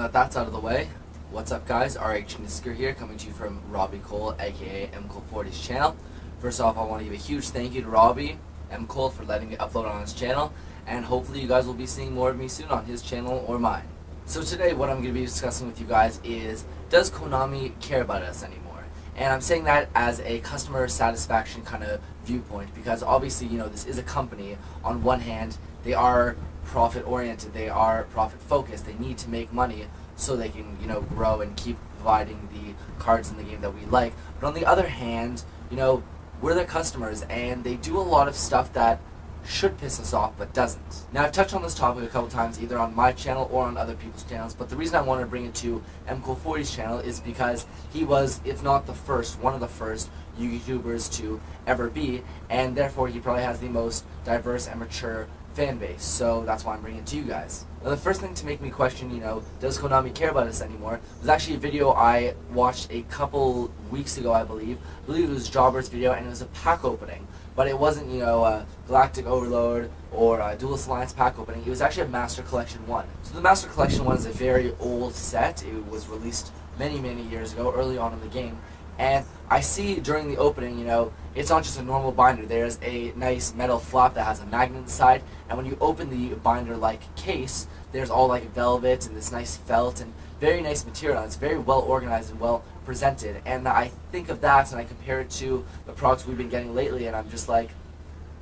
that that's out of the way, what's up guys, RH Nisker here, coming to you from Robbie Cole, aka MCole40's channel. First off, I want to give a huge thank you to Robbie M. Cole for letting me upload on his channel, and hopefully you guys will be seeing more of me soon on his channel or mine. So today what I'm going to be discussing with you guys is, does Konami care about us anymore? And I'm saying that as a customer satisfaction kind of viewpoint, because obviously, you know, this is a company. On one hand, they are profit oriented, they are profit focused, they need to make money so they can, you know, grow and keep providing the cards in the game that we like. But on the other hand, you know, we're their customers and they do a lot of stuff that should piss us off but doesn't. Now, I've touched on this topic a couple times either on my channel or on other people's channels, but the reason I wanted to bring it to MCole40's channel is because he was, if not the first, one of the first YouTubers to ever be, and therefore he probably has the most diverse and mature fan base, so that's why I'm bringing it to you guys. Now, the first thing to make me question, you know, does Konami care about us anymore, was actually a video I watched a couple weeks ago, I believe it was Jobber's video, and it was a pack opening. But it wasn't, you know, a Galactic Overload or a Duelist Alliance pack opening. It was actually a Master Collection 1. So the Master Collection 1 is a very old set. It was released many, many years ago, early on in the game. And I see during the opening, you know, it's not just a normal binder. There's a nice metal flap that has a magnet inside. And when you open the binder-like case, there's all like velvet and this nice felt and very nice material. It's very well organized and well presented. And I think of that and I compare it to the products we've been getting lately, and I'm just like,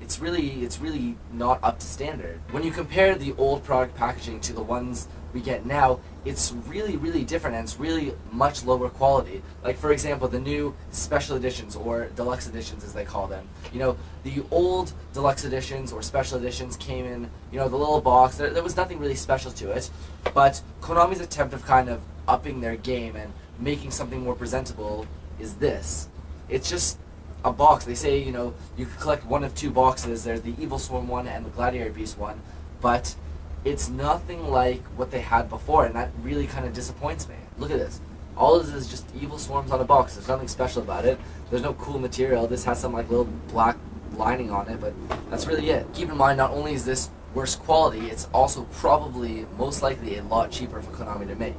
it's really not up to standard. When you compare the old product packaging to the ones we get now, it's really different, and it's really much lower quality. Like, for example, the new special editions, or deluxe editions as they call them. You know, the old deluxe editions or special editions came in, you know, the little box. There was nothing really special to it, but Konami's attempt of kind of upping their game and making something more presentable is this. It's just a box. They say, you know, you could collect one of two boxes. There's the Evil Swarm one and the Gladiator Beast one, but it's nothing like what they had before, and that really kind of disappoints me. Look at this. All of this is just Evil Swarms on a box. There's nothing special about it. There's no cool material. This has some like little black lining on it, but that's really it. Keep in mind, not only is this worse quality, it's also probably, most likely, a lot cheaper for Konami to make.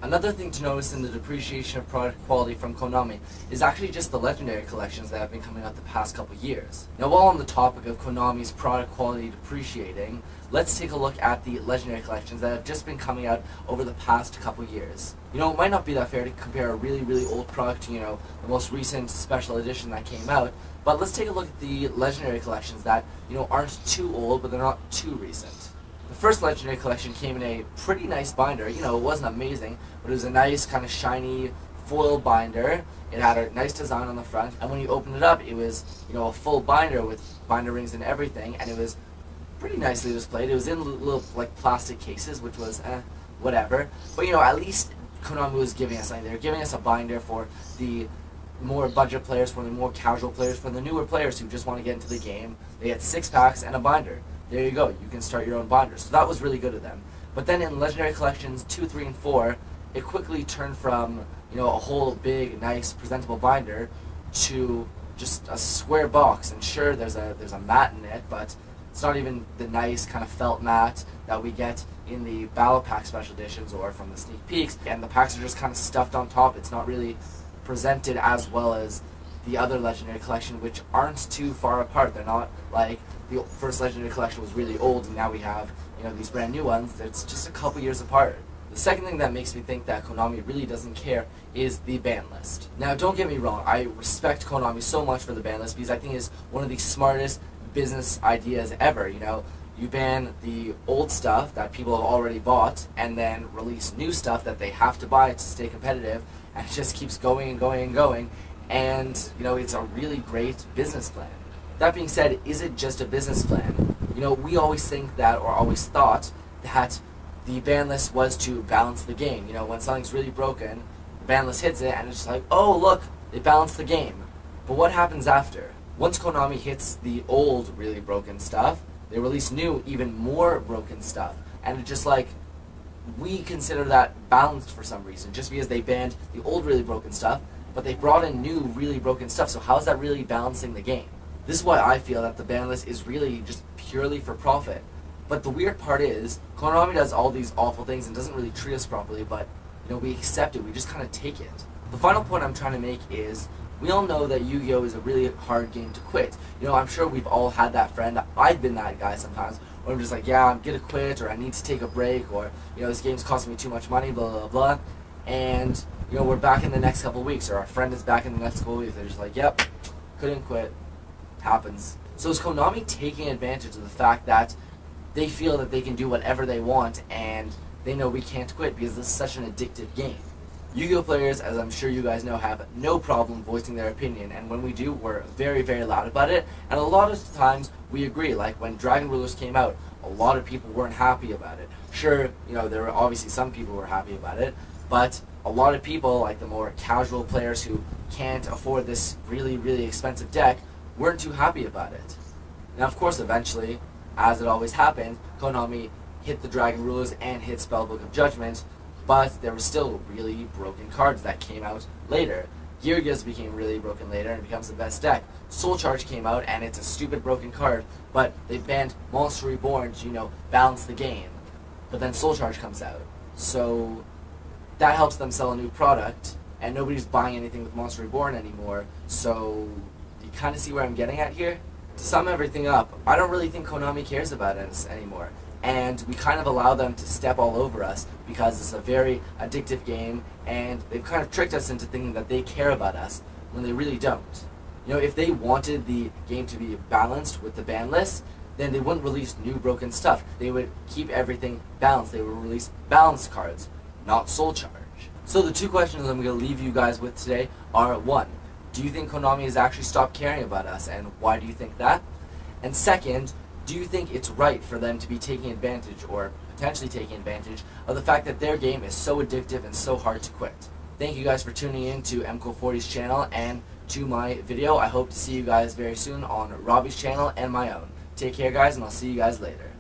Another thing to notice in the depreciation of product quality from Konami is actually just the legendary collections that have been coming out the past couple years. Now, while on the topic of Konami's product quality depreciating, let's take a look at the legendary collections that have just been coming out over the past couple years. You know, it might not be that fair to compare a really old product to, you know, the most recent special edition that came out, but let's take a look at the legendary collections that, you know, aren't too old, but they're not too recent. The first legendary collection came in a pretty nice binder. You know, it wasn't amazing, but it was a nice kind of shiny foil binder. It had a nice design on the front, and when you opened it up, it was, you know, a full binder with binder rings and everything, and it was pretty nicely displayed. It was in little like plastic cases, which was whatever. But you know, at least Konami was giving us something. They were giving us a binder for the more budget players, for the more casual players, for the newer players who just want to get into the game. They had 6 packs and a binder. There you go, you can start your own binders. So that was really good of them. But then in Legendary Collections 2, 3, and 4, it quickly turned from, you know, a whole big, nice, presentable binder to just a square box. And sure, there's a mat in it, but it's not even the nice kind of felt mat that we get in the Battle Pack Special Editions or from the sneak peeks. And the packs are just kind of stuffed on top. It's not really presented as well as the other Legendary Collection, which aren't too far apart. They're not like the first Legendary Collection was really old and now we have, you know, these brand new ones. It's just a couple years apart. The second thing that makes me think that Konami really doesn't care is the ban list. Now, don't get me wrong, I respect Konami so much for the ban list because I think it's one of the smartest business ideas ever. You know, you ban the old stuff that people have already bought and then release new stuff that they have to buy to stay competitive, and it just keeps going and going and going. And, you know, it's a really great business plan. That being said, is it just a business plan? You know, we always think that, or always thought, that the ban list was to balance the game. You know, when something's really broken, the ban list hits it, and it's just like, oh, look, they balanced the game. But what happens after? Once Konami hits the old, really broken stuff, they release new, even more broken stuff. And it's just like, we consider that balanced for some reason, just because they banned the old, really broken stuff, but they brought in new, really broken stuff. So how is that really balancing the game? This is why I feel that the ban list is really just purely for profit. But the weird part is, Konami does all these awful things and doesn't really treat us properly, but we accept it, we just kind of take it. The final point I'm trying to make is, we all know that Yu-Gi-Oh! Is a really hard game to quit. I'm sure we've all had that friend. I've been that guy sometimes, where I'm just like, yeah, I'm gonna quit, or I need to take a break, or, this game's costing me too much money, blah, blah, blah. And, we're back in the next couple of weeks, or our friend is back in the next couple of weeks. They're just like, yep, couldn't quit. Happens. So is Konami taking advantage of the fact that they feel that they can do whatever they want, and they know we can't quit because this is such an addictive game? Yu-Gi-Oh! Players, as I'm sure you guys know, have no problem voicing their opinion, and when we do, we're very, very loud about it, and a lot of times we agree. Like when Dragon Rulers came out, a lot of people weren't happy about it. Sure, there were obviously some people who were happy about it, but a lot of people, like the more casual players who can't afford this really, really expensive deck, weren't too happy about it. Now, of course, eventually, as it always happened, Konami hit the Dragon Rulers and hit Spellbook of Judgment, but there were still really broken cards that came out later. Geargiz became really broken later and becomes the best deck. Soul Charge came out and it's a stupid broken card, but they banned Monster Reborn to, balance the game. But then Soul Charge comes out. So that helps them sell a new product, and nobody's buying anything with Monster Reborn anymore. So you kind of see where I'm getting at here? To sum everything up, I don't really think Konami cares about us anymore. And we kind of allow them to step all over us because it's a very addictive game, and they've kind of tricked us into thinking that they care about us when they really don't. If they wanted the game to be balanced with the ban list, then they wouldn't release new broken stuff. They would keep everything balanced. They would release balanced cards, not Soul Charge. So the two questions I'm going to leave you guys with today are, 1, do you think Konami has actually stopped caring about us, and why do you think that? And second, do you think it's right for them to be taking advantage, or potentially taking advantage, of the fact that their game is so addictive and so hard to quit? Thank you guys for tuning in to MCool40's channel and to my video. I hope to see you guys very soon on Robbie's channel and my own. Take care, guys, and I'll see you guys later.